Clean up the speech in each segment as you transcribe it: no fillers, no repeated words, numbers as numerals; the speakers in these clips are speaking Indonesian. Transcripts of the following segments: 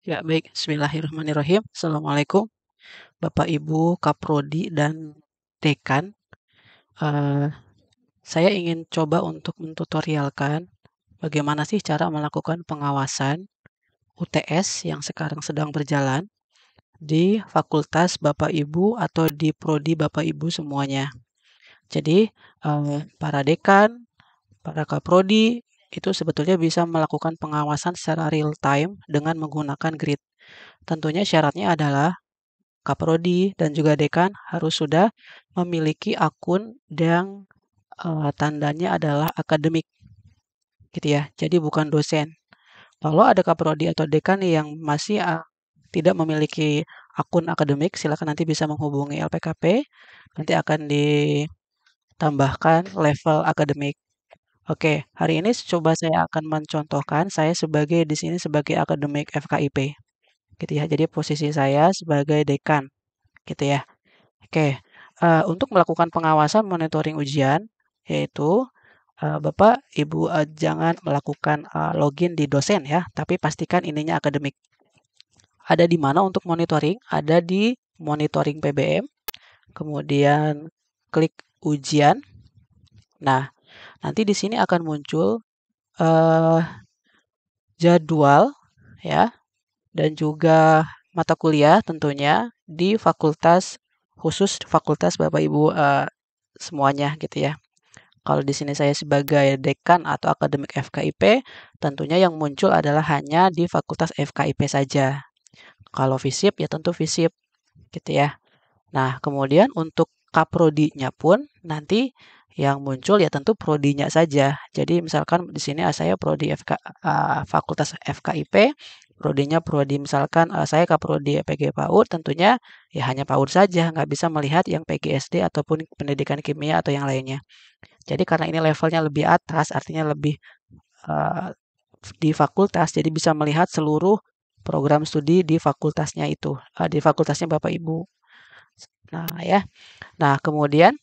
Ya, baik. Bismillahirrahmanirrahim. Assalamualaikum, Bapak Ibu, Kaprodi, dan Dekan. Eh, saya ingin coba untuk mentutorialkan bagaimana sih cara melakukan pengawasan UTS yang sekarang sedang berjalan di Fakultas Bapak Ibu atau di Prodi Bapak Ibu semuanya. Jadi, para dekan, para Kaprodi itu sebetulnya bisa melakukan pengawasan secara real time dengan menggunakan grid. Tentunya syaratnya adalah Kaprodi dan juga dekan harus sudah memiliki akun yang tandanya adalah akademik, gitu ya. Jadi bukan dosen. Kalau ada kaprodi atau dekan yang masih tidak memiliki akun akademik, silakan nanti bisa menghubungi LPKP. Nanti akan ditambahkan level akademik. Oke, hari ini coba saya akan mencontohkan saya sebagai di sini sebagai akademik FKIP, gitu ya. Jadi posisi saya sebagai dekan, gitu ya. Oke, untuk melakukan pengawasan monitoring ujian, yaitu, Bapak, Ibu, jangan melakukan, login di dosen ya, tapi pastikan ininya akademik. Ada di mana untuk monitoring? Ada di monitoring PBM, kemudian klik ujian. Nah, nanti di sini akan muncul, eee, jadwal ya, dan juga mata kuliah tentunya di fakultas khusus fakultas Bapak Ibu, semuanya gitu ya. Kalau di sini saya sebagai dekan atau akademik FKIP, tentunya yang muncul adalah hanya di fakultas FKIP saja. Kalau FISIP ya tentu FISIP gitu ya. Nah, kemudian untuk kaprodinya pun nanti yang muncul ya tentu prodinya saja. Jadi misalkan di sini saya prodi Fakultas FKIP, prodinya prodi misalkan saya kaprodi PG PAUD, tentunya ya hanya PAUD saja, nggak bisa melihat yang PGSD ataupun pendidikan kimia atau yang lainnya. Jadi karena ini levelnya lebih atas, artinya lebih eee, di fakultas, jadi bisa melihat seluruh program studi di fakultasnya itu, di fakultasnya Bapak Ibu. Nah ya, nah kemudian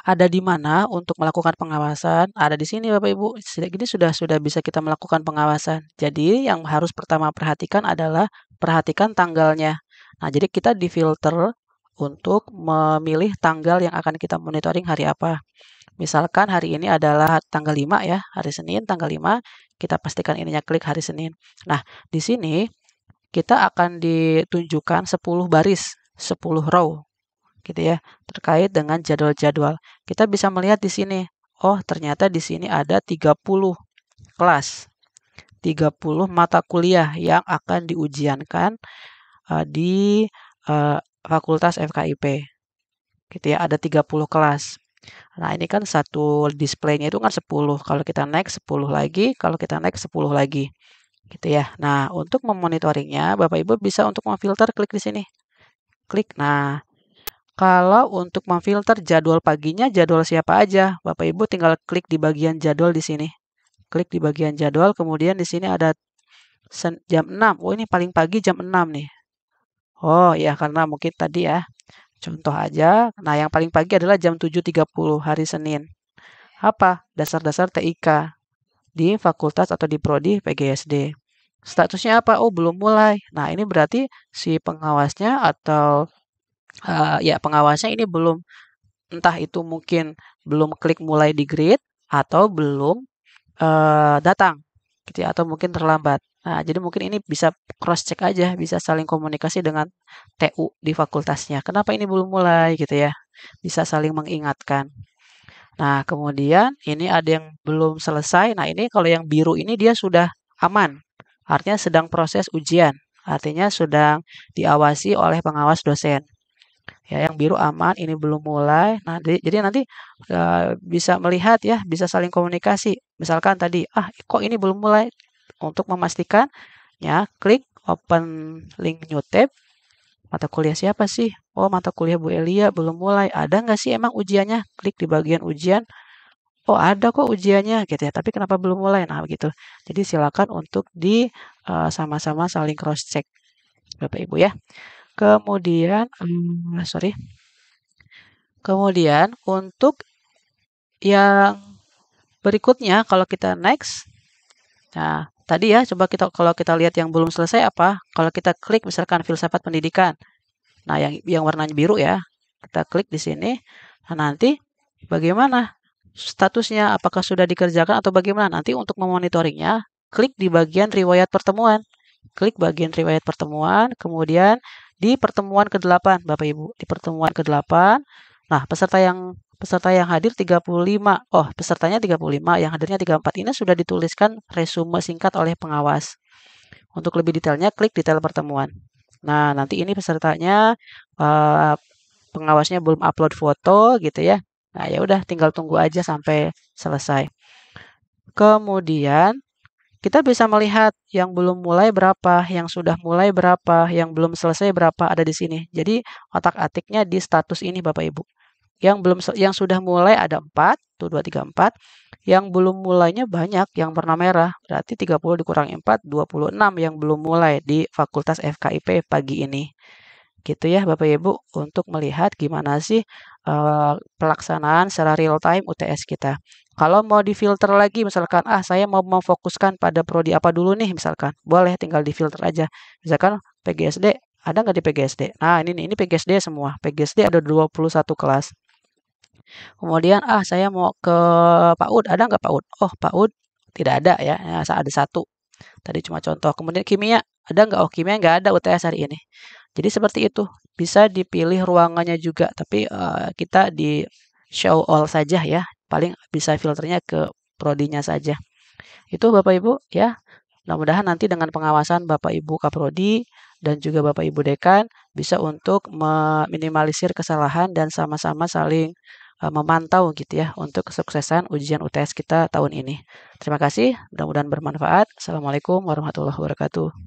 ada di mana untuk melakukan pengawasan, ada di sini Bapak Ibu, gini sudah bisa kita melakukan pengawasan. Jadi yang harus pertama perhatikan adalah perhatikan tanggalnya. Nah jadi kita difilter untuk memilih tanggal yang akan kita monitoring hari apa. Misalkan hari ini adalah tanggal 5 ya, hari Senin tanggal 5, kita pastikan ininya klik hari Senin. Nah, di sini kita akan ditunjukkan 10 baris, 10 row gitu ya, terkait dengan jadwal-jadwal. Kita bisa melihat di sini, oh ternyata di sini ada 30 kelas, 30 mata kuliah yang akan diujiankan di Fakultas FKIP. Gitu ya, ada 30 kelas. Nah, ini kan satu displaynya itu kan 10. Kalau kita naik 10 lagi, kalau kita naik 10 lagi. Gitu ya. Nah, untuk memonitoringnya, Bapak Ibu bisa untuk memfilter klik di sini. Klik. Nah, kalau untuk memfilter jadwal paginya, jadwal siapa aja, Bapak Ibu tinggal klik di bagian jadwal di sini. Klik di bagian jadwal, kemudian di sini ada jam 6. Oh, ini paling pagi jam 6 nih. Oh, ya karena mungkin tadi ya, contoh aja. Nah, yang paling pagi adalah jam 7.30 hari Senin. Apa? Dasar-dasar TIK di fakultas atau di prodi PGSD. Statusnya apa? Oh, belum mulai. Nah, ini berarti si pengawasnya atau ya pengawasnya ini belum, entah itu mungkin belum klik mulai di grid atau belum datang gitu ya, atau mungkin terlambat. Nah, jadi mungkin ini bisa cross check aja, bisa saling komunikasi dengan TU di fakultasnya. Kenapa ini belum mulai gitu ya? Bisa saling mengingatkan. Nah, kemudian ini ada yang belum selesai. Nah, ini kalau yang biru ini dia sudah aman. Artinya sedang proses ujian. Artinya sedang diawasi oleh pengawas dosen. Ya, yang biru aman, ini belum mulai. Nah, jadi nanti bisa melihat ya, bisa saling komunikasi. Misalkan tadi, kok ini belum mulai? Untuk memastikan, ya, klik open link new tab. Mata kuliah siapa sih? Oh, mata kuliah Bu Elia belum mulai. Ada nggak sih emang ujiannya? Klik di bagian ujian. Oh, ada kok ujiannya gitu ya, tapi kenapa belum mulai? Nah, begitu. Jadi silakan untuk sama-sama saling cross check Bapak Ibu ya. Kemudian sorry. Kemudian untuk yang berikutnya kalau kita next. Nah, tadi ya, coba kalau kita lihat yang belum selesai apa? Kalau kita klik misalkan filsafat pendidikan. Nah, yang warnanya biru ya, kita klik di sini. Nah, nanti bagaimana statusnya? Apakah sudah dikerjakan atau bagaimana? Nanti untuk memonitoringnya, klik di bagian riwayat pertemuan. Klik bagian riwayat pertemuan, kemudian di pertemuan ke-8, Bapak Ibu. Di pertemuan ke-8, nah peserta yang hadir 35. Oh, pesertanya 35, yang hadirnya 34. Ini sudah dituliskan resume singkat oleh pengawas. Untuk lebih detailnya, klik detail pertemuan. Nah, nanti ini pesertanya eh, pengawasnya belum upload foto gitu ya. Nah, ya udah tinggal tunggu aja sampai selesai. Kemudian kita bisa melihat yang belum mulai berapa, yang sudah mulai berapa, yang belum selesai berapa ada di sini. Jadi otak-atiknya di status ini Bapak Ibu. Yang sudah mulai ada 4, tuh 2, 3, 4. Yang belum mulainya banyak, yang warna merah. Berarti 30 dikurangi 4, 26 yang belum mulai di Fakultas FKIP pagi ini. Gitu ya Bapak Ibu, untuk melihat gimana sih pelaksanaan secara real time UTS kita. Kalau mau difilter lagi misalkan, saya mau memfokuskan pada prodi apa dulu nih misalkan, boleh tinggal difilter aja. Misalkan PGSD, ada nggak di PGSD? Nah ini PGSD semua, PGSD ada 21 kelas. Kemudian, saya mau ke PAUD, ada nggak PAUD? Oh PAUD tidak ada ya, ada satu. Tadi cuma contoh. Kemudian kimia, ada nggak? Oh kimia nggak ada UTS hari ini. Jadi seperti itu, bisa dipilih ruangannya juga, tapi kita di show all saja ya, paling bisa filternya ke prodinya saja. Itu Bapak Ibu ya, mudah-mudahan nanti dengan pengawasan Bapak Ibu Kaprodi dan juga Bapak Ibu Dekan bisa untuk meminimalisir kesalahan dan sama-sama saling memantau gitu ya untuk kesuksesan ujian UTS kita tahun ini. Terima kasih, mudah-mudahan bermanfaat. Assalamualaikum warahmatullahi wabarakatuh.